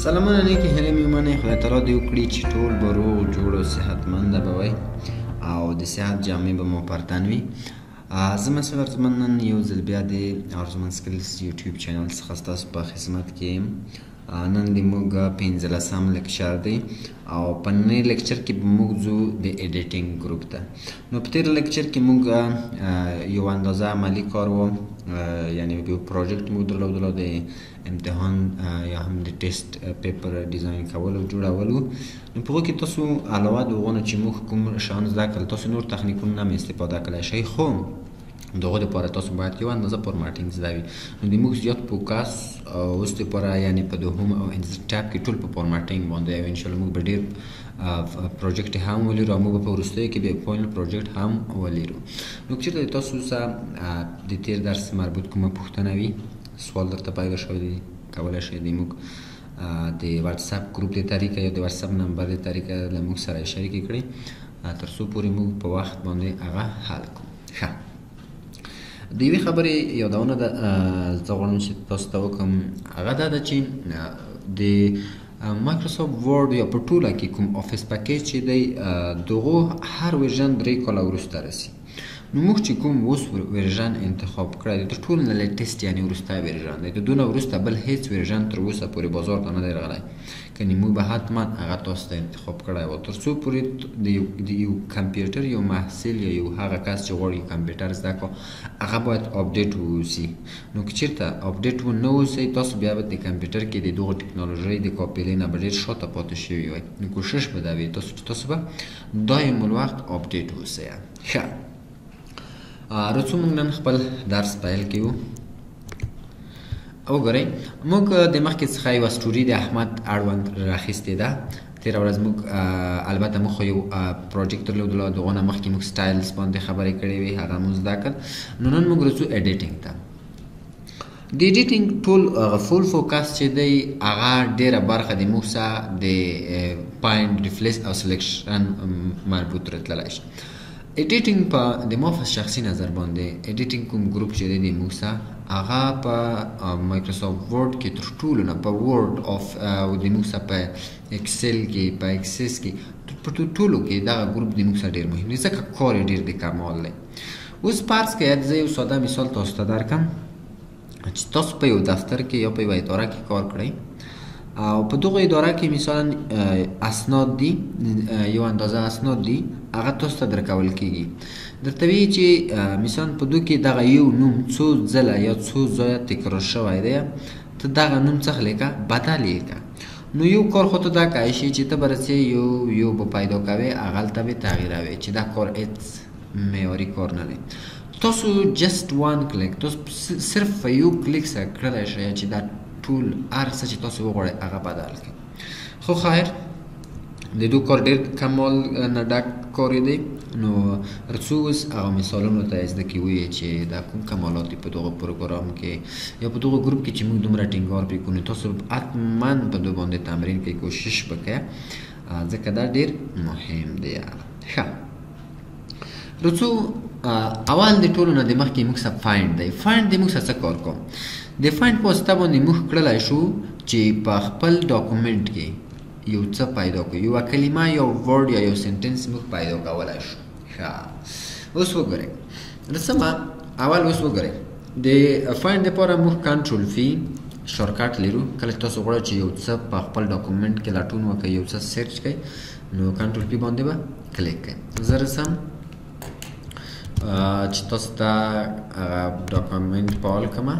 سلامونه نیکې هیلې مې ومنئ. خدای تعالی دې وکړي چې ټول به روغ جوړ او صحتمنده به وئ او د صحت جامې به مو پر تن وي. زه مسعود ارزمن نن یو ځل بیا د ارزمن سکلز یوټیوب چینل څخه ستاسو په خدمت کې یم. نن د موږ 15 لیکچر دی او په ننني لیکچر کې به موږ ځو د ایډیټینګ ګروپ ته. نو په تېر لیکچر کې موږ یو اندازه عملي کار و، یعنی یو پروژیکټ موږ درلودلو د امتحان یا هم د ټیسټ پیپر ډیزاین کول او جوړولو. نو په هغو کې تاسو علاوه د هغو نه چې موږ کوم شیان زده کړل، تاسو نور تخنیکونه هم استفاده کړلی شئ، خو د هغو دپاره تاسو باید یو اندازه فارمټینګ زده وي. نو د موږ زیات فوکس اوس دپاره یعنې په دوهم او ټیب کې ټول په فارمټینګ باندې او انشاءالله موږ به ډېر پروجیکټ هم ولرو او موږ به په وروستیو کې بیا فاینل پروجیکټ هم ولرو. نو که چېرته تاسو سره د تېر درس مربوط کومه پوښتنه وي، سوال درته پیدا شوی دی، کولی شئ د موږ د واتساپ ګروپ د طریقه یا د واتساپ نمبر د طریقه له موږ سره شریکې کړئ تر څو پورې موږ په وخت باندې هغه حل کړو. ښه، د یوې خبرې یادونه ده زه غواړم چې تاسو ته وکړم، هغه دا ده چې د مایکروسافټ ورډ یا په ټوله کې کوم افیس پیکیج چې دی د هغو هر ورژن 3 کاله وروسته رسي. نو موږ چې کوم اوس ورژن انتخاب کړی دی د ټولو نه لیټیسټ یعنې وروستی ورژن دی، د دونه وروسته بل هیڅ ورژن تر اوسه پورې بازار ته نه دی راغلی. کنې موږ به حتما هغه تاسو ته انتخاب کړی و تر څو پورې د یو کمپیوټر یو محصل یا یو هغه کس چې غواړي کمپیوټر زده کړو هغه باید اپډیټ واوسي. نو که چېرته اپډیټ ونه اوسئ تاسو بیا به د کمپیوټر کې د دغو ټکنالوژۍ د قافلې نه به ډېر شاته پاتې شوي وئ. نو کوشش به دا وي تاسو به دایم الوقت اپډیټ اوسئ. ښه، راځو موږ نن خپل درس پیل کوو. وګورئ، موږ د مخکې څخه یوه سټوري د احمد اړوند راخیستې ده. تېره ورځ موږ البته موږ خو یو پروجیکټ درلودلو، د هغو نه مخکې موږ سټایلز باندې خبرې کړې وې، هغه مو زده کړل. نو نن موږ راځو ایډیټینګ ته. د ایډیټینګ ټول فول فوکس چې دی هغه ډېره برخه د موږ سره د پاینټ ریفلیس او سلیکشن مربوط راتللی شي. ایډیټینګ په د ما په شخصي نظر باندې ایډیټینګ کوم ګروپ چې دی د موږ سره هغه په مایکروسافټ ورډ کې تر ټولو نه په ورډ او د موږ سره په اکسل کې په اکسس کې په ټولو کې دغه ګروپ د موږ سره ډېر مهم دی ځکه کار یې ډېر د کمال دی. اوس فرض کړئ زه یو ساده مثال تاسو ته درکړم چې تاسو په یو دفتر کې یا په یوه اداره کې کار کړئ او په دغه اداره کې مثلا اسناد دي، یو اندازه اسناد دي، هغه تاسو ته درکول کېږي. درته وایي چې مثلا په دو کې دغه یو نوم څو ځله یا څو ځایه تکرار شوی دی، ته دغه نوم څه لیکه، بدل یې کړه. نو یو کار خو ته دا کولی شي چې ته به رسې یو به پیدا کوې، هغلته به تغییروې چې دا کار هېڅ معیاري کار نه دی. تاسو جست وان کلیک، تاسو صرف په یو کلیک سره کړلی شئ چې دا ټول هر څه چې تاسو وغواړئ هغه بدل کړئ. خو خیر د دو کار ډېر کمال نه ډک کار دی. نو رڅو اوس هغه مثالونو ته زده کوئ چې دا کوم کمالات دي په دغه پروګرام کې یا په دغه ګروپ کې چې موږ دومره ټینګار پرې کوو. نو تاسو حتما په دو باندې تمرین کوئ، کوشش وکړئ ځکه دا ډېر مهم دی. ښه، رڅو اول د ټولو نه د مخکې موږ سره فایند دی. فایند د موږ سره څه کار کوم؟ د فایند په واسطه باندې موږ کړلی شو چې په خپل ډاکومنټ کې یو څه پیدا کړو، یوه کلمه یا ورډ یا یو سنټنس موږ پیدا کولی شو. ښه، اوس وګورئ رسمه اول اوس وګورئ د فایند دپاره موږ کنټرول فی شارټکټ لرو. کله چې تاسو غواړئ چې یو څه په خپل ډاکومنټ کې لټون وکړئ، یو څه سرچ کړئ، نو کنټرول فی باندې به کلیک کړئ. زه رسم چې تاسو ته ډاکومنټ فعال کړمه،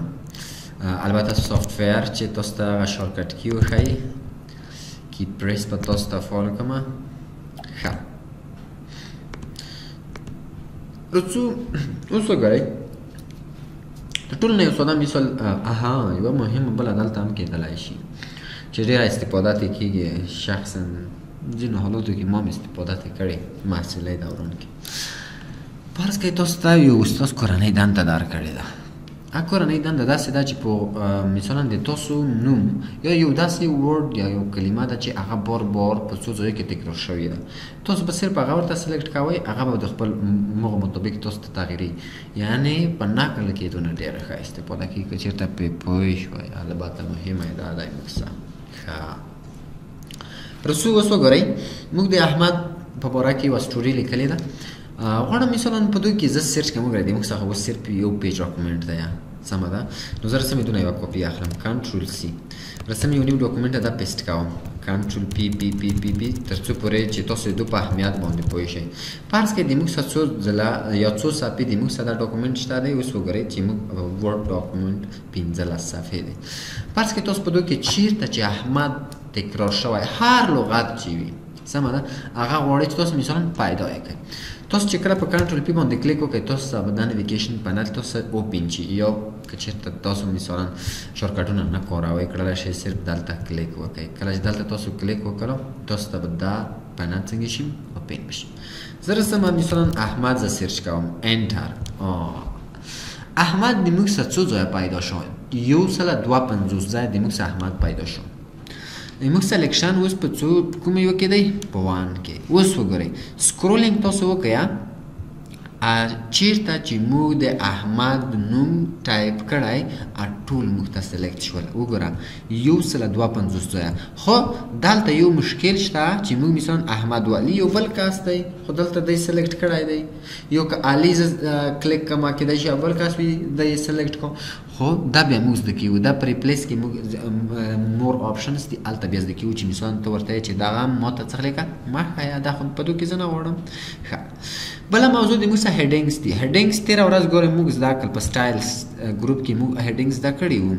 البته سافټویر چې تاسو ته هغه شارټکټ کی وښایي، کی پریس به تاسو ته فعال کړمه. ښه، رڅو اوس وګورئ د ټولو نه یو ساده مثال یوه مهمه بله دلته هم کېدلی شي چې ډېره استفاده ترې کېږي. شخصا ځینو حالاتو کې ما هم استفاده ترې کړې محصلۍ دوران کې. فرض کړئ تاسو ته یو استاد کورنۍ دنده درکړې ده. هغه کورنۍ دنده داسې ده چې په مثلا د تاسو نوم یا یو داسې ورډ یا یو کلمه ده چې هغه بار بار په څو ځایو کې تکرار شوې ده. تاسو به صرف هغه ورته سلیکټ کوئ، هغه به د خپل موخو مطابق تاسو ته تغییري، یعنې په نقل کېدو نه ډېره ښه استفاده کېږي که چېرته پرې پوه شوئ. البته مهمه یې دا دی موږ سره. ښه، رسو اوس وګورئ موږ د احمد په باره کې یوه سټوري لیکلې ده. غواړم مثلا په دوی کې زه سرچ کوم وګورئ د موږ څخه اوس صرف یو پیج ډاکومنټ دی سمه ده. نو زه رسم دونه یوه کاپي اخلم کنټرول سی رسم یو نیو ډاکومنټ دا پیسټ کوم کنټرول پی پی پی پی پی تر څو پورې چې تاسو د په اهمیت باندې پوه شئ. فرض کړئ د موږ څه څو ځله یا څو صفحې د موږ سره دا ډاکومنټ شته دی. اوس وګورئ چې موږ ورډ ډاکومنټ 15 صفحې دی. فرض کړئ تاسو په دوی کې چیرته چې احمد تکرار شوی هر لغت چې وي سمه ده هغه غواړئ چې تاسو مثلا پیدا یې کړئ. تاسو چې کله په کنټرول پی باندې کلیک وکړئ تاسو ته به دا نیویګیشن پنل تاسو اوپن شي یا که چېرته تاسو مثلا شارټکټونه نه کاروئ کړلی شئ صرف دلته کلیک وکړئ. کله چې دلته تاسو کلیک وکړو تاسو ته به دا پنل څنګه شي اوپن بشي. زه رسم مثلا احمد زه سرچ کوم انټر. احمد د موږ څه څو ځایه پیدا شو 152 ځایه د موږ څه احمد پیدا شو. موږ سلیکشن اوس په څو کوم یو کې دی په 1 کې. اوس وګورئ سکرولینګ تاسو وکړئ چیرته چې موږ د احمد نوم ټایپ کړی ټول موږ ته سلیکټ شول. وګوره 152 ځایه. خو دلته یو مشکل شته چې موږ مثلا احمد ولی یو بل کس دی خو دلته دی سلیکټ کړی دی یو که علي کلیک کما کېدای شي بل کس وي دی سلیکټ کوم خو دا بیا موږ زده کوو. دا په ریپلیس کې موږ مور آپشنز دي هلته بیا زده کوو چې مثلا ته ورته یې چې دغه ما ته څه لیکه ما ښایه دا خو په دو کې زه نه غواړم. ښه بله موضوع د موږ څه هیډینګز دي. هیډینګز تېره ورځ ګورئ موږ زده کړل په سټایلز ګروپ کې موږ هیډینګ زده کړي وو.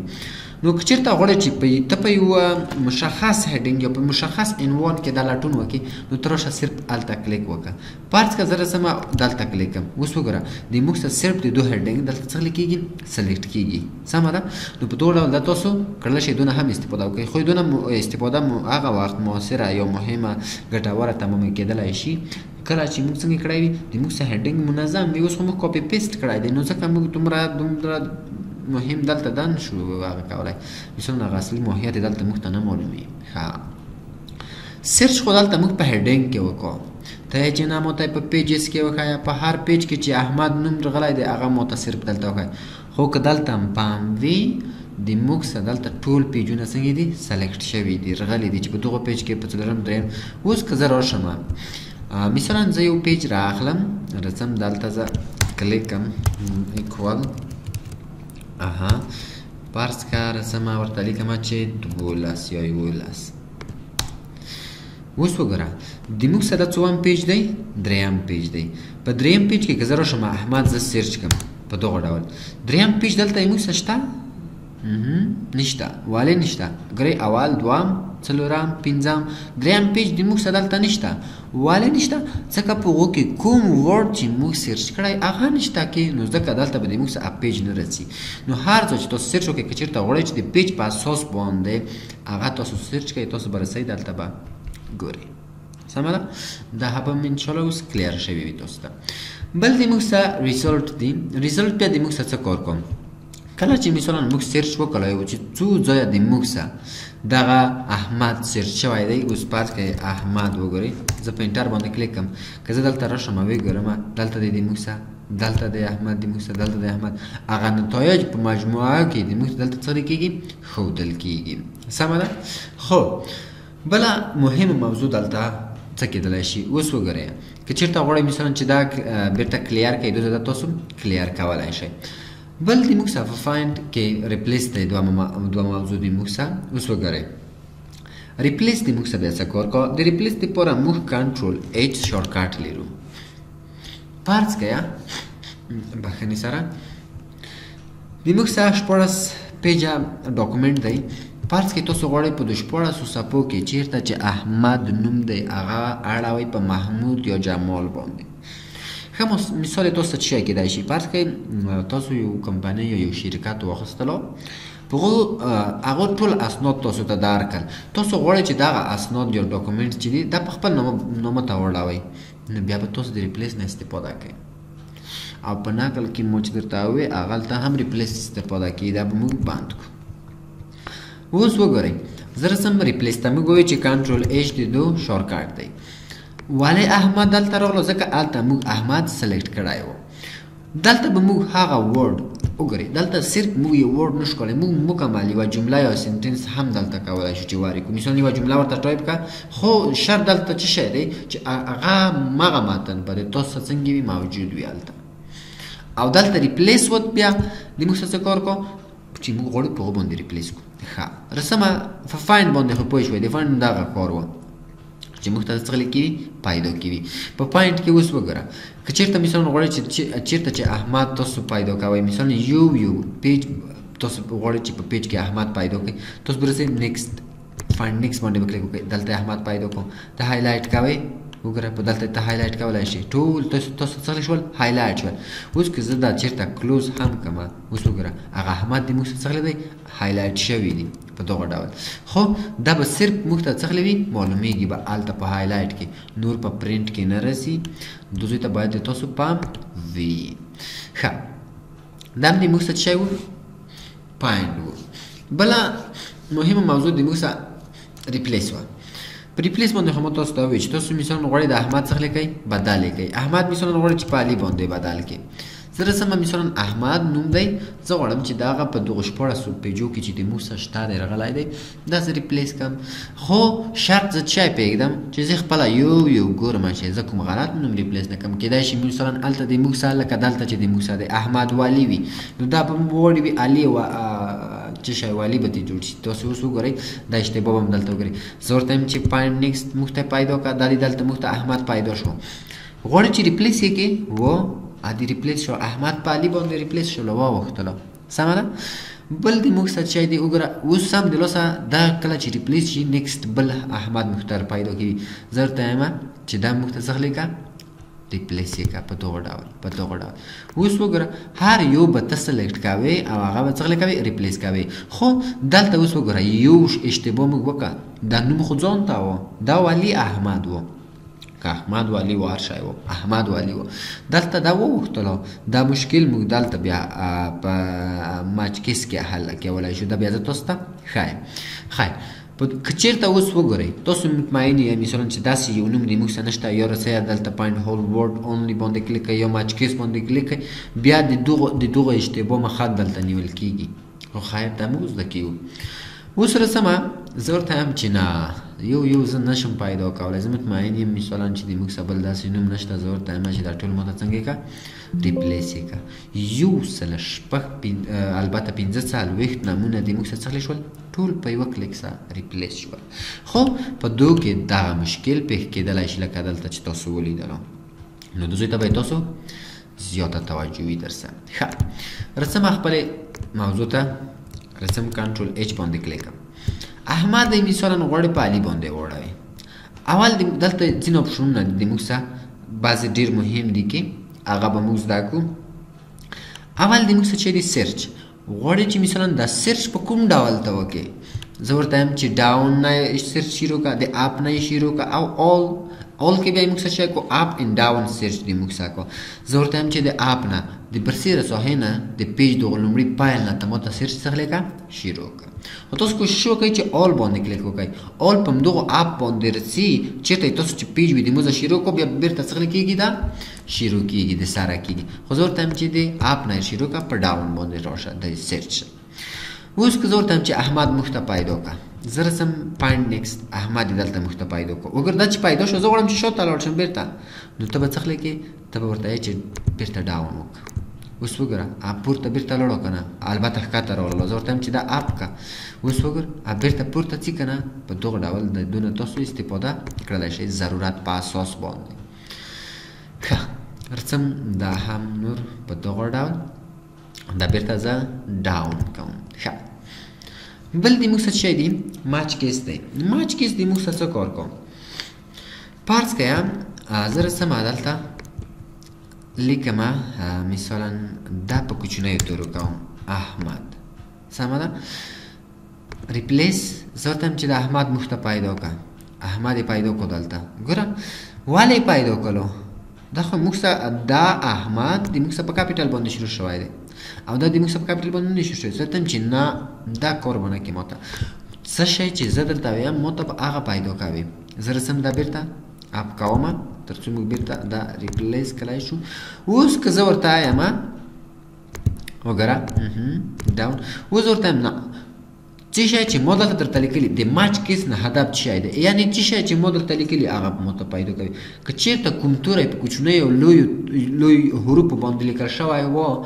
نو که چېرته غواړئ چې ته په یوه مشخص هیډینګ یا په مشخص عنوان کې دا لټون وکړي نو ته راشه صرف هلته کلیک وکړه. فرض که زه رسمه دلته کلیک کړم. اوس وګوره د موږ څه صرف د دو هیډینګ دلته څه کېږي سلیکټ کېږي سمه ده. نو په دغه ډول دا تاسو کړلی شئ دونه هم استفاده وکړئ خو دونه استفاده هغه وخت مؤثره یا مهمه ګټوره تمامه کېدلی شي کله چې موږ څنګه کړی وي د موږ څه هیډینګ منظم وي. اوس خو موږ کاپي پیسټ کړی دی نو ځکه موږ دومره مهم دلته دا نشو هغه کولی مثلا هغه اصلي ماهیت یې دلته موږ ته نه معلومي. ښه سرچ خو دلته موږ په هیډینګ کې وکړو ته یې چې نه ما ته په پیجز کې وښایه په هر پیج کې چې احمد نوم راغلی دی هغه ما ته صرف دلته وښایه. خو که دلته هم پام وي د موږ سره دلته ټول پیجونه څنګه دي سلیکټ شوي دي راغلي دي چې په دغه پیج کې په څلورم درېیم. اوس که زه راشم مثلا زه یو پیج رااخلم رسم دلته زه کلیک کړم ایکوال فرض که رسم ورته لیکمه چې 12 یا 11. اوس وګوره د موږ سره څوم پیج دی درېیم پیج دی. په درېیم پیج کې که زه راشم احمد زه سرچ کړم په دغه ډول درېیم پیج دلته موږ سره شته نشته ولې نشته ګورئ اول دوم څلورم پنځم درېیم پیج د موږ سره دلته نشته ولې نشته ځکه په هغو کې کوم ورډ چې موږ سرچ کړی هغه نشته کې نو ځکه دلته به د موږ سره پیج نه رسي. نو هر ځای چې تاسو سرچ وکړئ که چېرته غواړئ چې د پیج په اساس باندې هغه تاسو سرچ کړئ تاسو به رسئ دلته به ګورئ سمه ده. دا به انشاءالله اوس کلیر شوي وي تاسو ته. بل د موږ سره ریزلټ دی. ریزلټ بیا د موږ سره څه کار کوم کله چې مثلا موږ سرچ وکړی و چې څو ځایه د موږ سره دغه احمد سرچ شوی دی. اوس فرض کړئ احمد وګورئ زه په انټر باندې کلیک کړم که زه دلته راشم وګورم دلته دی د موږ سره دلته دی احمد د موږ سره دلته دی احمد هغه نتایج په مجموعه کې د موږ دلته څه کېږي ښودل کېږي سمه ده. خو بله مهمه موضوع دلته څه کېدلی شي. اوس وګورئ که چېرته غواړئ مثلا چې دا بیرته کلیر کړئ دا تاسو کلیر کولی شئ. بل د موږ سره په فایند کې ریپلیس دی دوه موضوع د موږ سره. اوس وګورئ ریپلیس د موږ سره بیا څه کار کوه. د ریپلیس دپاره موږ کنټرول ایچ شارټکټ لرو. فرض کړئ بخښنې سره د موږ سره 14 پیجه ډاکومنټ دی. فرض کړئ تاسو غواړئ په 14 صفحو کې چېرته چې احمد نوم دی هغه اړوئ په محمود یا جمال باندې. ښه مثال تاسو ته څه شی کېدای شي فرض کړئ تاسو یو کمپنۍ یا یو شرکت واخیستلو په هغو ټول اسناد تاسو ته درکړل تاسو غواړئ چې دغه اسناد یا ډاکومنټ چې دي دا په خپل نامه ته واړوئ نو بیا به تاسو د ریپلیس نه استفاده کوئ او په نقل کې مو چې درته ووایي هغلته هم ریپلیس استفاده کوي دا به موږ بند کړو. اوس وګورئ زه رسم ریپلیس ته موږ وایو چې کنټرول ایچ د دو شارټکټ دی. ولې احمد دلته راغلو ځکه هلته موږ احمد سلیکټ کړی و. دلته به موږ هغه ورډ وګورئ دلته صرف موږ یو ورډ نشو کولی، موږ مکمل یوه جمله یا سنټنس هم دلته کولی شو چې واري کړو. مثلا یوه جمله ورته ټایپ کړه، خو شرط دلته څه شی دی چې هغه مغه متن به د تاسو څنګه وي موجود وي هلته. او دلته ریپلیس وت بیا د موږ څه کار کو چې موږ غواړو په هغه باندې ریپلیس کړو. ښه رسمه په فایند باندې خو پوه شوئ، د فایند دغه کار و چې موږ ته څه لیکي پیدا کوي. په پوینټ کې اوس وګوره که چېرته مثلا غواړئ چې چېرته چې احمد تاسو پیدا کوئ، مثلا یو پیج تاسو غواړئ چې په پیج کې احمد پیدا کړئ، تاسو برسئ نیکسټ فایند نیکسټ باندې وکلیک وکړئ، دلته احمد پیدا کړو ته هایلایټ کوئ. وګوره په دلته ته هایلایټ کولی شئ، ټول تاسو څه شول هایلایټ شول. اوس که زه دا چېرته کلوز هم کړم، اوس وګوره هغه احمد د موږ څه دی هایلایټ شوي دي په دغه ډول. خو دا به صرف موږ ته څه وي معلومیږي به هلته په هایلایټ کې، نور په پرنټ کې نه رسي. دوی ته باید د تاسو پام وي. ښه دا هم د موږ څه شی و پاینډ و. بله مهمه موضوع د موږ څه ریپلیس وه. په ریپلیس باندې خو ما تاسو ته وویل چې تاسو مثلا غواړئ د احمد څخه لیکئ بدل یې کړئ. احمد مثلا غواړئ چې په علي باندې بدل کړئ. زه رسمه مثلا احمد نوم دی، زه غواړم چې د هغه په دغو 1400 پیجو کې چې د موږ څه شته دی راغلی دی دا زه ریپلیس کړم. خو شرط زه څه شی پرېږدم چې زه خپله یو ګورم چې زه کوم غلط نوم ریپلیس نه کړم. کېدای شي مثلا هلته د موږ څه لکه دلته چې د موږ څه دی احمد والي وي، نو دا به وړي وي علي څه شی والي به ترې جوړ شي. تاسو اوس وګورئ دا اشتباه به هم دلته وګورئ. زه ورته وایم چې پاینټ نیکسټ موږ ته پیدا کړه، دا دلته موږ ته احمد پیدا شو. غواړئ چې ریپلیس یې کړې و ادي ریپلیس شو، احمد په علي باندې ریپلیس شو، واوښتله. سمه ده. بل د موږ څه شی دی وګوره اوس سم د لاسه دا کله چې ریپلیس شي نیکسټ بل احمد موږ ته پیدا کوي. زه ورته وایم چې دا موږ ته څه لیکه ریپلیس یې کړه په دغه ډول په دغه ډول. اوس وګوره هر یو به ته سلیکټ کوې او هغه به څه کوې ریپلیس کوې. خو دلته اوس وګوره یو اشتباه موږ وکړه، دا نوم خو ځان ته و، دا والي احمد و، که احمد والي و هر شی و احمد والي و، دلته دا ووښتلو. دا مشکل موږ دلته بیا په ماچکیس کې حل کولی شو. دا بیا زه تاسو ته ښایم. که چېرته اوس وګورئ تاسو مطمئن یې مثلا چې داسې یو نوم د موږ څه نشته، یا رسئ دلته پاینټ هول ورډ اونلی باندې کلیک کړئ یا ماچکیس باندې کلیک کړئ، بیا د دغه اشتباه مخه دلته نیول کېږي. خو خیر دا موږ زده کیږو. اوس رسمه زه ورته وایم چې نه یو زه نشم پیدا کولی، زه مطمئن یم مثلا چې د موږ څه بل داسې نوم نشته. زه ورته وایم چې دا ټول ماته څنګه کړه ریپلیس یې کړه. 106 البته 15 نمونه د موږ څه شول ټول په یوه کلیک سره ریپلیس شول. خو په دو کې دغه مشکل پیښ کېدلی شي لکه دلته چې تاسو ولیدلو. نو دغې ته باید تاسو زیاته توجه وي درسه. ښه رسمه خپلې موضوع ته رسم کنټرول اچ باندې کلیک کړم. احمد مثلا غواړي په علي باندې واړوي. اول دلته ځینې اپشنونه د موږ څخه بعضې ډېر مهم دي کې هغه به موږ زده کړو. اول د موږ څه چې دی سرچ غواړي چې مثلا دا سرچ په کوم ډول ته وکړي. زه ورته وایم چې ډاون نه سرچ شروع کړه، د اپ نه شروع کړه، او اول کې بیا موږ څه شی کو اپ ان ډاون سرچ دی موږ څه کو. زه ورته وایم چې د اپ نه د برسېره ساحې نه د پیج د لومړي پایل نه ته ماته سرچ څه لیکه شروع کړه. او تاسو کوشش وکړئ چې اول باندې کلیک وکړئ. اول په همدغو اپ باندې رسي چېرته تاسو چې پیج وي د موږ شروع کو بیا بیرته څه کېږي دا شروع کېږي د سره کېږي. خو زه ورته وایم چې د اپ نه شروع کړه په ډاون باندې راشه د سرچ. اوس که زه ورته وایم چې احمد موږ ته پیدا کړه، زه رسم پاینټ نیکسټ احمد دلته موږ ته پیدا کړه. وګوره دا چې پیدا شو زه غواړم چې شاته لاړ شم بیرته، نو ته به څه لیکې ته به ورته وایې چې بیرته ډاون وکړه. اوس وګوره پورته بیرته لاړو که نه، البته ښکته راغلو. زه ورته وایم چې دا اپ کړه. اوس وګوره بیرته پورته ځي که نه. په دغه ډول د دونه تاسو استفاده کړلی شئ ضرورت په اساس باندې. ښه رسم دا هم نور په دغه ډول دا بیرته زه ډاون کوم. ښه بل د موږ څه شی دی ماچ کیس دی. ماچ کیس د موږ څه کار کوم. فرض کړه زه رسم دلته لیکم مثلا دا په کوچنیو تورو کوم احمد. سمه ده. ریپلیس زه ورته وایم چې د احمد موږ ته پیدا کړه. احمد یې پیدا کړو دلته. ګوره ولې یې پیدا کړلو؟ دا خو موږ دا احمد د موږ په کاپیټل باندې شروع شوی دی او دا د موږ په کاپیټل باندې نه شروع شوی. زه ورته وایم چې نه دا کار به نه کړي ماته. څه شی چې زه درته وایم ماته به هغه پیدا کوي. زه رسم دا بیرته اپ کوم تر څو موږ بیرته دا ریپلیس کړلی شو. اوس که زه ورته وایم وګوره ډاون. اوس ورته نه څه شی چې ما دلته درته لیکلي د ماچ کیس نه هدف څه شی دی، یعنې څه شی چې ما درته لیکلي هغه مو ته پیدا کوي. که چېرته کوم توری په کوچنیو او لوی حروفو باندې لیکل شوی و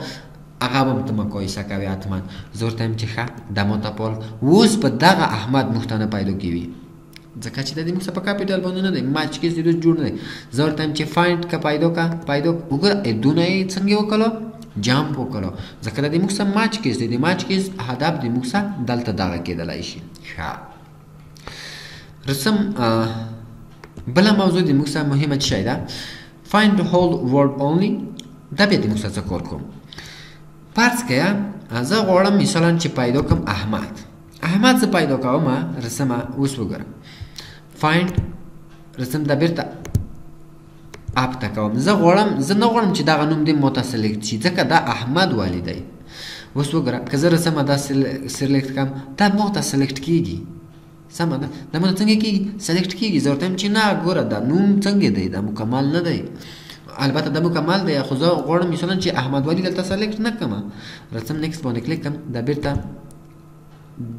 هغه به ته مقایسه کوې حتما. زه ورته یم چې ښه دا ما ته پال اوس په دغه احمد موږ ته نه پیدا کوي ځکه چې د دې موږ څه په کاپیټل باندې نه دی، ماچ کیس د جوړ نه دی. زه ورته یم چې فایند که پیدا وګوره دونه یې څنګه وکړو جامپ وکړو ځکه د دې موږ څه ماچ کیس دی، د ماچ کیس هدف د موږ څه دلته دغه کېدلی شي. ښه رسم بله موضوع د موږ څه مهمه څه شی ده find the whole word only. دا بیا د موږ څه کار کوم. فرض کړه زه غواړم مثلا چې پیدا کوم احمد زه پیدا کوم رسمه اوس وګوره find رسم دا بیرته اپ ته کوم. زه نه غواړم چې دغه نوم دې ماته سلیکټ شي ځکه دا احمد والی دی. اوس وګوره که زه رسمه دا سلیکټ کړم دا ماته سلیکټ کېږي، سمه ده دا ماته څنګه کېږي سلیکټ کېږي. زه ورته یم چې نه ګوره دا نوم څنګه دی دا مکمل نه دی، البته دا مکمل دی خو زه غواړم مثلا چې احمد والی دلته سلیکټ نه کړم. رسم نیکسټ باندې کلیک کړم دا بیرته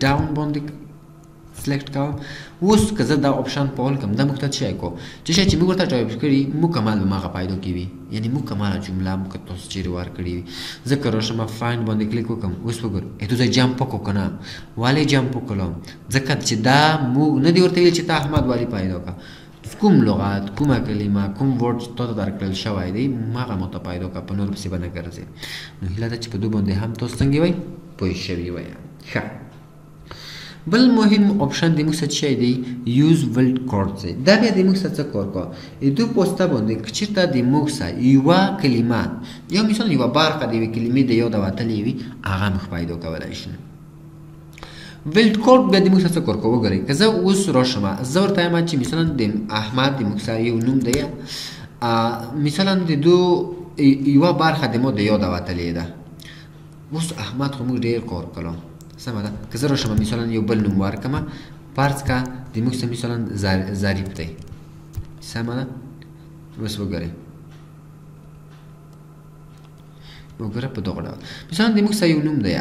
ډاون باندې سلیکټ کوم. اوس که زه دا اپشن پول کوم دا موږ ته څه شی کو چې شی چې موږ ورته ټایپ کړي مکمل به ماغه پیدا کوي، یعنی مکمله جمله موږ تاسو چیرې ورکړي وي. زه که راشم فایند باندې کلیک وکړم اوس وګوره ته زه جمپ وکړو که نه والې جمپ وکړم ځکه چې دا موږ نه دي ورته ویل چې ته احمد والي پیدا کړه. کوم لغت کومه کلمه کوم ورډ تا ته درکړل شوی دی هغه مو ته پیدا کړه، په نور پسې به نه ګرځې. نو هیله ده چې په دو باندې هم تاسو څنګه وئ پوه شوي وئ. ښه بل مهم اپشن د موږ څه شی دی یوز ولډ کارډز دی. دا بیا د موږ څه کار کوه دو پوسټه باندې که چېرته د موږ څه یوه کلمه یا مثلا یوه برخه د یوې کلمې د یاده وتلې وي هغه موږ پیدا کولی شو. ولډ کارډ بیا د موږ څه کار کوه وګورئ که زه اوس راشم زه ورته یم چې مثلا د احمد د موږ څه یو نوم دی مثلا د دو یوه برخه د ما د یاده وتلې ده. اوس احمد خو موږ ډېر کار کړو سمه ده. که زه راشم مثلا یو بل نوم ورکړم فرض که د موږ څه مثلا ظریف دی سمه ده. اوس وګورئ په دغه ډول مثلا د موږ څه یو نوم دی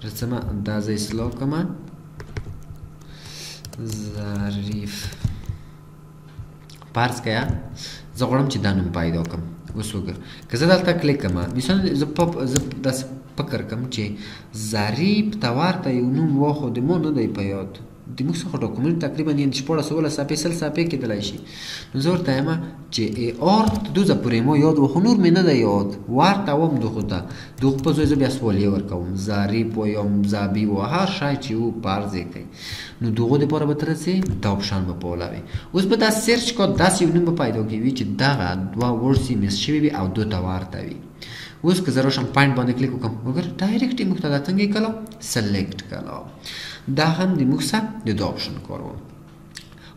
رسمه دا زه اصلاح کوم ظریف فرض که زه غواړم چې دا نوم پیدا کړم. اوس وګوره که زه دلته کلیک کړم مثلا زه داسې فکر کوم چې ظریف ته ورته یو نوم واخو د ما نه دی په یاد د موږ څخه ډاکومنټ تقریبا یعنې 14 صفحې 100 صفحې کېدلی شي. نو زه ورته یم چې آرت دوزه پورې ما یاد و خو نور مې نه دی یاد ورته وم دغو ته دغو په ځای زه بیا سوالیه ورکوم ظریف وایم ظبي و هر شی چې و فرض یې کوي. نو دغو دپاره به ته رسې دا اپشن به پولوې. اوس به دا سرچ کا داسې یو نوم به پیدا کوي چې دغه دوه ورډس یې مس شوي وي او دو ته ورته وي. اوس که زه راشم پاینټ باندې کلیک وکړم وګوره ډایرکټ یې موږ ته دا څنګه یې کړه سلیکټ کړه. دا هم د موږ څه د دو اپشن کار و.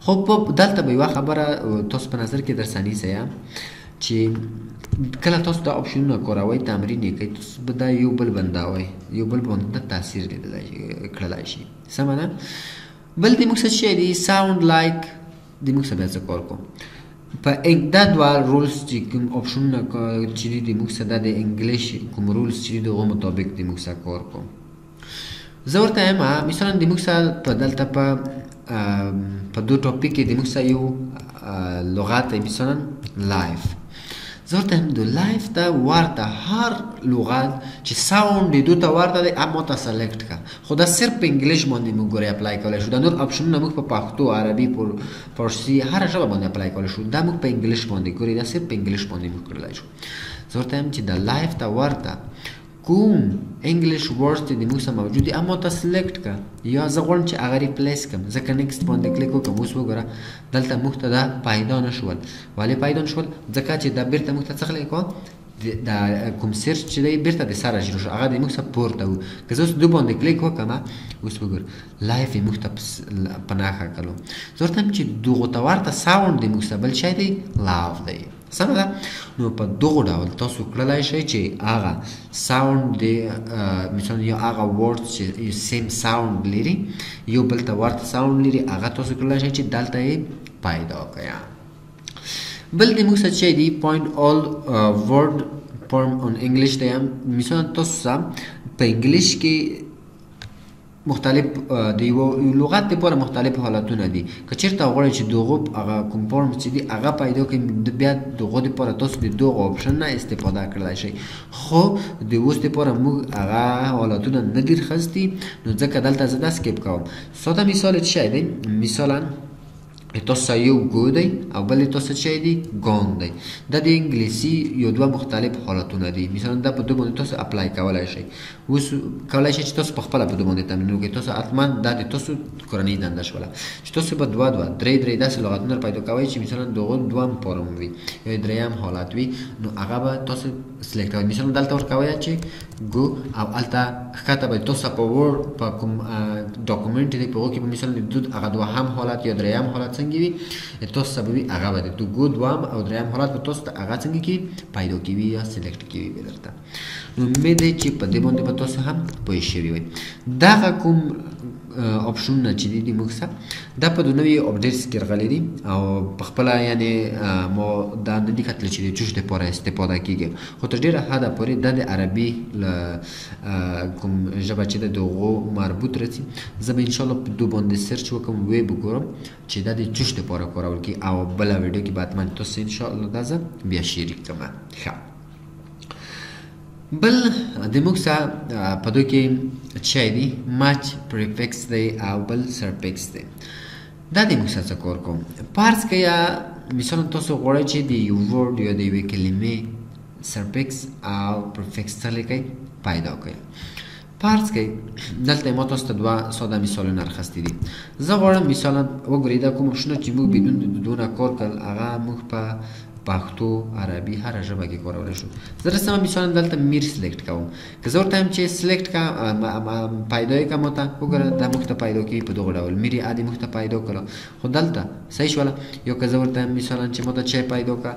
خو دلته به یوه خبره تاسو په نظر کې در سنیسه چې کله تاسو دا اپشنونه کاروئ تمرین یې کوئ تاسو به دا یو بل بندوئ یو بل باندې تاثیر کړلی شي سمه ده. بل د موږ څه شی دی ساوند لایک د موږ څه بیا څه کار کوم په دا دوه رولز چې کوم اپشنونه چې دي د موږ څه دا د انګلیش کوم رولز چې دي د هغو مطابق د موږ څه کار کوم. زه ورته یم مثلا د موږ څه په دلته په دو ټاپک کې د موږ څه یو لغت دی مثلا لایف. زه ورته یم د لایف ته ورته هر لغت چې ساوند د دو ته ورته دی اما ته سلیکټ کړه. خو دا صرف په انګلیش باندې موږ ګورئ اپلای کولی شو. دا نور اپشنونه موږ په پښتو عربي فارسي هره ژبه باندې اپلای کولی شو. دا موږ په انګلیش باندې ګورئ دا صرف په انګلیش باندې موږ کړلی شو. زه ورته یم چې د لایف ته ورته کوم انګلیش ورډز چې د موږ سره موجود دي اما ته سلیکټ کړه یا زه غواړم چې هغه ریپلیس کړم ځکه نیکسټ باندې کلیک وکړم. اوس وګوره دلته موږ ته دا پیدا نه شول. ولې پیدا نه شول ځکه چې دا بیرته موږ ته څه خلی کوه دا کوم سرچ چې دی بیرته د سره شروع شو هغه د موږ څخه پورته و. که زه اوس دو باندې کلیک وکړم اوس وګوره لایف یې موږ ته په نښه کړلو. زه ورته یم چې دغو ته ورته ساوند د موږ سره بل شی دی لاف دی سمه ده. نو په دغو ډول تاسو کړلی شئ چې هغه ساوند دی مثلا یا هغه ورډز چې سیم ساوند لري یو بل ته ورته ساوند لري هغه تاسو کړلی شئ چې دلته یې پیدا کړئ. بل د موږ څه چې دی point all word form on English دی مثلا تاسو په انګلیش کې مختلف د یو لغت لپاره مختلف حالتونه دي که چیرته غواړئ چې دغه هغه کوم فورم چې دي هغه پیدا کړئ بیا دغه لپاره تاسو د دغه آپشن نه استفاده کړئ شئ خو د اوس لپاره موږ هغه حالتونه نه دي خستی نو ځکه دلته زه دا سکیپ کوم ساده مثال څه دی مثلا تاسو یو گو دی او بل تاسو چی دی گان دی دا د انګلیسي یو دوه مختلف حالتونه دي مثلا دا په دوه باندې تاسو اپلای کولای شئ اوس کولای شئ چې تاسو په خپل په دوه باندې تمرین وکړئ تاسو حتما دا د تاسو کورنۍ دنده شوله چې تاسو په دوه دوه درې داسې لغتونه پیدا کوئ چې مثلا دغه دوم فورم وي یا دریم حالت وي نو هغه به تاسو سلیکټ کوئ مثلا دلته ورکوئ چې گو او الته ښکته به تاسو په ورډ په کوم ډاکومنټ دی په هغه کې مثلا د هغه دوهم حالت یا دریم حالت څنګه وي تاسو سببي هغه به د گو دوم او دریم حالت په تاسو هغه څنګه کې پیدا کیوي یا سلیکټ کیوي به درته نو امید دی چې په دې باندې به تاسو هم پوه شوي وئ دغه کوم آپشنونه چې دي د موږ څخه دا په دوه نوي اپډیټس کې راغلي دي او په خپله یعنې ما دا نه دي کتلی چې د جوش دپاره استفاده کېږي خو تر ډېره حده پورې دا د عربي له کوم ژبه چې د دغو مربوط راځي زه به انشاءالله په دوی باندې سرچ وکړم ویب وګورم چې دا د جوش دپاره کارول کېږي او بله ویډیو کې به حتما تاسو انشاءالله دا زه بیا شریک کړم ښه بل د موږ سره په دوی کې چې دی مچ پریفکس دی او بل سرفکس دی دا د موږ سره څه کار کوم فرض که یا مثلا تاسو غواړئ چې د یو ورډ یا د یوې کلمې سرفکس او پریفکس څه لیکئ پیدا کړئ فرض کړئ دلته ما تاسو ته دوه ساده مثالونه راخیستي دي زه غواړم مثلا وګورئ دا کوم آپشنونه چې موږ بدون د دونه کار کړل هغه موږ په پښتو عربي هر ژبه کې کارولای شو زه رسمه مثلا دلته میر سلیکټ کوم که زه ورته وایم چې سلیکټ کا پیدا یې کوم ته وګوره دا موږ ته پیدا کوي په دغه ډول میر عادي موږ ته پیدا کړه خو دلته صحیح شوله یو که زه ورته وایم مثلا چې ما ته چی پیدا کړه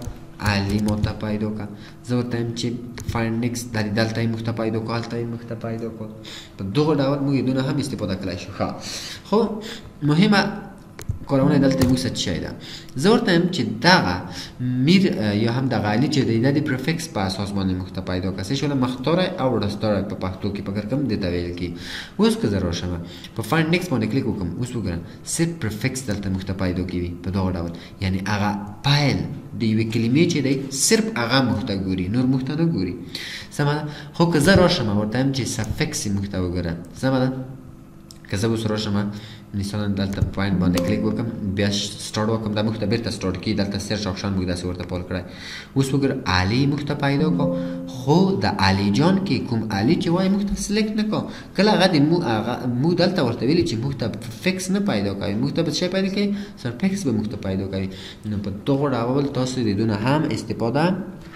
علی ما ته پیدا کړه زه ورته وایم چې فایند نیکس دا دلته یې موږ ته پیدا کړه هلته یې موږ ته پیدا کړه په دغه ډول موږ یې دونه هم استفاده کولی شو ښه خو مهمه کارونه دلته موږ څه شی ده زه ورته وایم چې دغه میر یا هم دغه علي چې دی دا د پریفکس په اساس باندې موږ ته پیدا کړه صحیح شوله مختاره او وروستاره په پښتو کې په کوم دې ته ویل کېږي اوس که زه راشم په فایند نیکس باندې کلیک وکړم اوس وګورم صرف پریفکس دلته موږ ته پیدا کوي په دغه ډول یعنې هغه پیل د یوې کلمې چې دی صرف هغه موږ ته ګوري نور موږ ته نه ګوري سمه ده خو که زه راشم ورته وایم چې سفکس یې موږ ته وګوره سمه ده که زه اوس راشم مثلا دلته پوینټ باندې کلیک وکم بیا سٹارټ وکم دا موږ ته بیرته سٹارټ کی دلته سرچ آپشن موږ داسې ورته پول کړی اوس وګوره علي موږ ته پیدا کو خو د علي جان کې کوم علي چې وای موږ ته سلیکټ نه کو کله هغه د موږ دلته ورته ویلي چې موږ ته فکس نه پیدا کوي موږ ته څه پیدا کوي سرفکس به موږ ته پیدا کوي نو په دغه ډول تاسو د دونه هم استفاده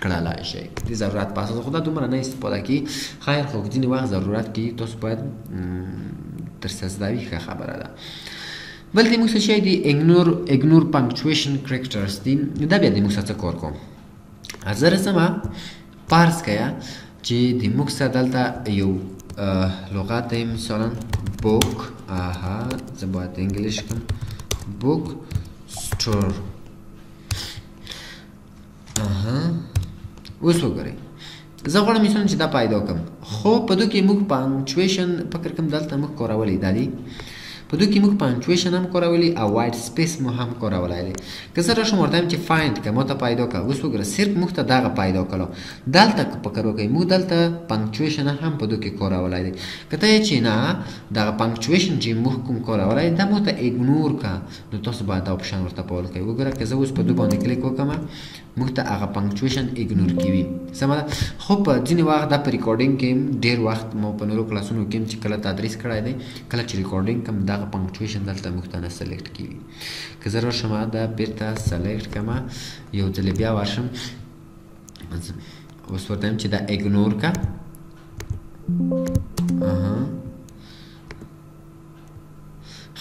کړلای شئ د ضرورت په اساس خو دا دومره نه استفاده کی خیر خو ځینې وخت ضرورت کی تاسو باید تر سزداوی ښه خبره ده بل د موږ څه شی دی اګنور پنکچویشن کرکټرز دي دا بیا د موږ څه کار کوم زه رسمه فرض کړه چې د موږ څه دلته یو لغت دی مثلا بوک زه باید انګلیش کوم بوک سټور اوس وګورئ زه غواړم مثلا چې دا پیدا کړم خو په دوی کې موږ پنکچویشن فکر کوم دلته موږ کارولی دا دی په دوی کې موږ پنکچویشن هم کارولی او وایټ سپیس مو هم کارولی دی که زه راشم ورته وایم چې فایند که ما ته پیدا کړه اوس وګوره صرف موږ ته دغه پیدا کړه دلته که فکر وکړئ موږ دلته پنکچویشن هم په دوی کې کارولی دی که ته یې چې نه دغه پنکچویشن چې موږ کوم کارولی دا مو ته اګنور کړه نو تاسو باید دا آپشن ورته پول کوئ وګوره که زه اوس په دوی باندې کلیک وکړم موږ ته هغه پنکچویشن اګنور کوي سمه ده خو په ځینې وخت دا په ریکارډینګ کې ډېر وخت ما په نورو کلاسونو کې چې کله تدریس کړی دی کله چې ریکارډینګ کوم دغه پنکچویشن دلته موږ ته نه سلیکټ کوي که زه راشم دا بیرته سلیکټ کړم یو ځل بیا ورشم اوس ورته وایم چې دا اګنور کړه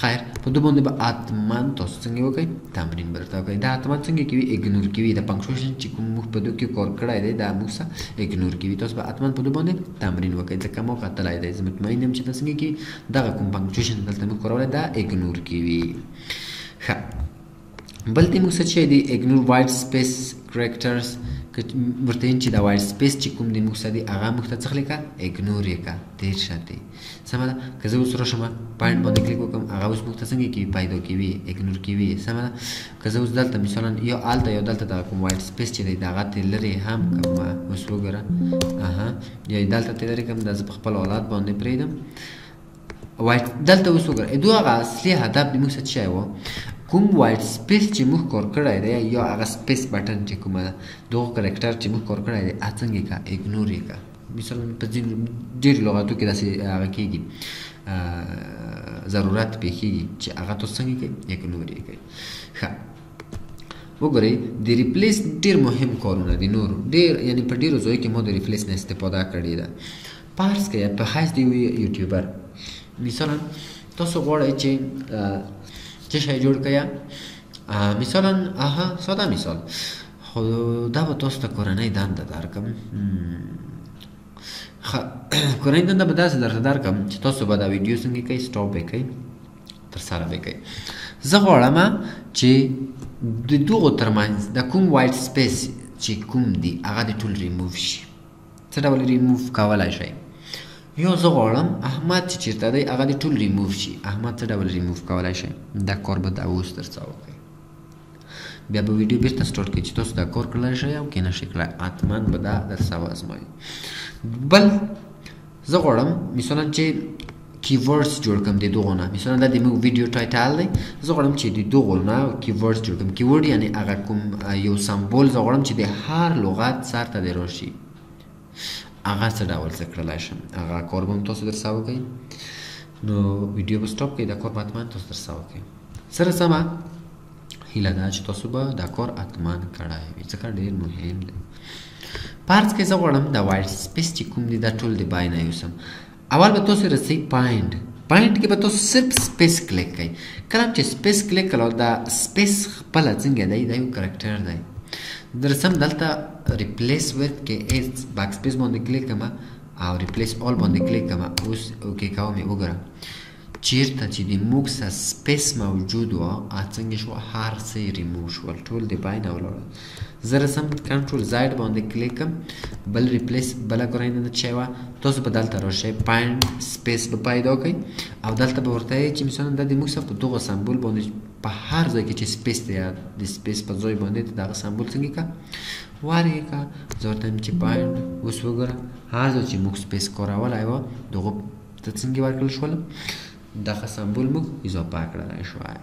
خیر په دوی باندې به حتما تاسو څنګه وکړئ تمرین به درته وکړئ دا حتما څنګه کوي اګنور کوي د پنکچویشن چې کوم موږ په دوی کې کار کړی دی دا موږ څه اګنور کوي تاسو به حتما په دوی باندې تمرین وکړئ ځکه ما کتلی دی زه مطمئن یم چې دا څنګه کوي دغه کوم پنکچویشن دلته موږ کارولی دا اګنور کوي ښه بل دې موږ څه چې دی اګنور وایټ سپیس کریکټرز که ورته وایي چې دا وایټ سپیس چې کوم دی موږ څه دی هغه موږ ته څه لیکه اګنور یې که تېر شاتې سمه ده که زه اوس راشم پاینټ باندې کلیک وکړم هغه اوس موږ ته څنګه کېوي پیدا کېوي اګنور کېوي سمه ده که زه اوس دلته مثلا یا هلته یا دلته دغه کوم وایټ سپیس چې دی د هغه ترې لرې هم کړم اوس وګوره یا یې دلته ترې لرې کړم دا زه په خپل حالات باندې پرېږدم وایټ دلته اوس وګوره دوه هغه اصلي هدف د موږ څه شی و کوم وایټ سپیس چې موږ کار کړی دی یا هغه سپیس بټن چې کومه ده دغه کرکټر چې موږ کار کړی دی هغه څنګه که اګنور یې که مثلا په ځینو ډېرو لغاتو کې داسې هغه کېږي ضرورت پېښېږي چې هغه تاسو څنګه کوئ اګنور یې کوئ ښه وګورئ د ریپلیس ډېر مهم کارونه دي نور ډېر یعنې په ډېرو ځایو کې ما د ریپلیس نه استفاده کړې ده فرض کړئ په حیث د یو یوټیوبر مثلا تاسو غواړئ چې څه شی جوړ کړئ مثلا ساده مثال خو دا به تاسو ته کورنۍ دنده درکړم کورنۍ دنده به داسې درته درکړم چې تاسو به دا ویډیو څنګه کوئ سټاپ به کوئ ترسره به کوئ زه غواړم چې د دغو ترمنځ د کوم وایټ سپیس چې کوم دی هغه د ټول ریموو شي څه ډول ریموو کولی شئ یا زه غواړم احمد چې چېرته دی هغه د ټول ریموو شي احمد څه ډول ریموو کولی شئ دا کار به دا اوس درڅه وکړئ بیا به ویډیو بیرته سټارټ کړئ چې تاسو دا کار کړلی شئ او که نه شئ کړی حتما به دا درڅه وازمایي بل زه غواړم مثلا چې کیورډز جوړ کړم د دغو نه مثلا دا د موږ ویډیو ټایټل دی زه غواړم چې د دغو نه کیورډز جوړ کړم کیورډ یعنې هغه کوم یو سمبول زه غواړم چې د هر لغت سر ته دې راشي هغه څه ډول زه کړلی شم هغه کار به هم تاسو درڅه وکړئ نو ویډیو به سټاپ کړئ دا کار به حتما تاسو درڅه وکړئ سره سمه هیله ده چې تاسو به دا کار حتما کړی وي ځکه ډېر مهم دی فرض کړئ زه غواړم دا وایټ سپیس چې کوم دی دا ټول د بای نه یوسم اول به تاسو رسئ پاینټ کې به تاسو صرف سپیس کلیک کوئ کله چې سپیس کلیک کړئ دا سپیس خپله څنګه دی دا یو کرکټر دی درسم دلته ریپلیس وذ کې ایس بیک سپیس باندې کلیک کوم او ریپلیس آل باندې کلیک کوم اوس اوکې کوم وګوره چیرته چې د موږ سره سپیس موجود و څنګه شو هر څه ریموو شول ټول د بای نه ولاړل زه رسم کنټرول زاید باندې کلیک کوم بل ریپلیس بله کورنۍ نه چې وه تاسو به دلته راشئ پاینټ سپیس به پیدا کړئ او دلته به ورته وایئ چې مثلا دا د موږ سره په دغه سمبول باندې په هر ځای کې چې سپیس دی د سپیس په ځای باندې دغه سمبول څنګه که وارې که زه ورته وایم چې پاینټ اوس وګوره هر ځای چې موږ سپیس کارولی وه دغه ته څنګه ورکړل شول دغه سمبول موږ اضافه کړلی شوی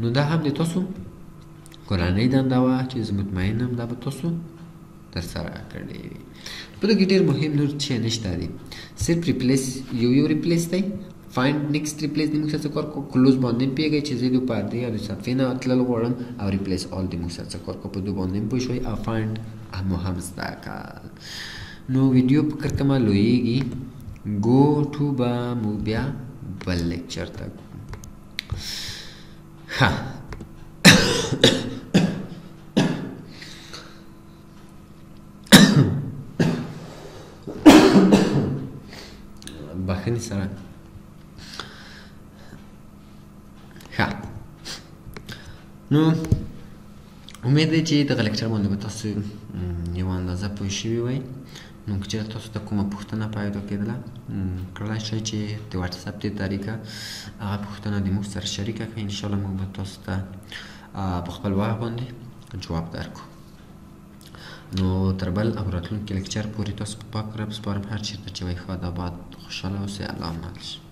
نو دا هم د تاسو کورنۍ دنده وه چې زه مطمئن یم دا به تاسو ترسره کړې وي په دې کې ډېر مهم نور څه نشته دي صرف ریپلیس یو ریپلیس دی فایند نیکسټ ریپلیس د موږ سره څه کار کوو کلوز باندې پوهېږئ چې زه د پردې او د صفحې نه تلل غواړم او ریپلیس آل د موږ سره څه کار کوو په دو باندې پوه شوئ او فایند مو هم زده کړل نو ویډیو فکر کومه لویږي ګو ټو به موږ بیا بل لیکچر ته ښه بخښنې سره ښه نو امید دی چې دغه لیکچر باندې به تاسو یوه اندازه پوه شوي وئ نو که چېرې تاسو ته کومه پوښتنه پیدا کېدله کړلی شئ چې د وټساپ دې طریقه هغه پوښتنه د موږ سره شریکه کړئ انشاءالله موږ به تاسو ته په خپل وخت باندې جواب درکړو نو تر بل او راتلونکي لیکچر پورې تاسو په پاک رب سپارم هر چېرته چې وئ ښاد آباد خوشحاله اوسئ الله مل شي